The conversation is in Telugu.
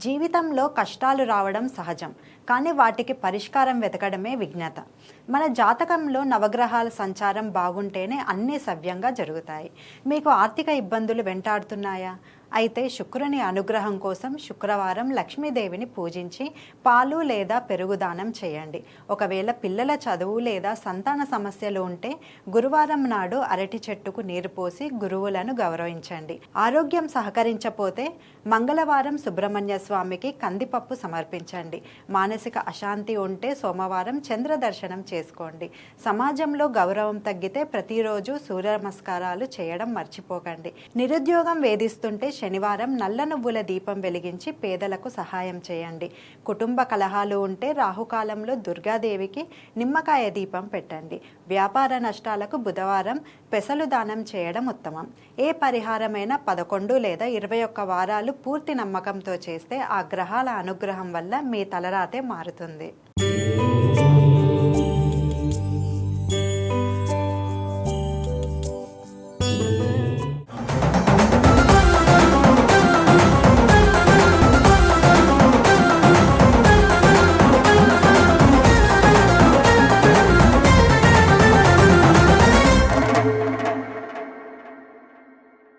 జీవితంలో కష్టాలు రావడం సహజం, కానీ వాటికి పరిష్కారం వెతకడమే విజ్ఞత. మన జాతకంలో నవగ్రహాల సంచారం బాగుంటేనే అన్నీ సవ్యంగా జరుగుతాయి. మీకు ఆర్థిక ఇబ్బందులు వెంటాడుతున్నాయా? అయితే శుక్రుని అనుగ్రహం కోసం శుక్రవారం లక్ష్మీదేవిని పూజించి పాలు లేదా పెరుగు దానం చేయండి. ఒకవేళ పిల్లల చదువు లేదా సంతాన సమస్యలు ఉంటే గురువారం నాడు అరటి చెట్టుకు నీరు పోసి గురువులను గౌరవించండి. ఆరోగ్యం సహకరించపోతే మంగళవారం సుబ్రహ్మణ్య స్వామికి కందిపప్పు సమర్పించండి. మానసిక అశాంతి ఉంటే సోమవారం చంద్ర దర్శనం చేసుకోండి. సమాజంలో గౌరవం తగ్గితే ప్రతిరోజు సూర్య నమస్కారాలు చేయడం మర్చిపోకండి. నిరుద్యోగం వేధిస్తుంటే శనివారం నల్ల నువ్వుల దీపం వెలిగించి పేదలకు సహాయం చేయండి. కుటుంబ కలహాలు ఉంటే రాహుకాలంలో దుర్గాదేవికి నిమ్మకాయ దీపం పెట్టండి. వ్యాపార నష్టాలకు బుధవారం పెసలు దానం చేయడం ఉత్తమం. ఏ పరిహారమైనా 11 లేదా 21 వారాలు పూర్తి నమ్మకంతో చేస్తే ఆ గ్రహాల అనుగ్రహం వల్ల మీ తలరాతే మారుతుంది.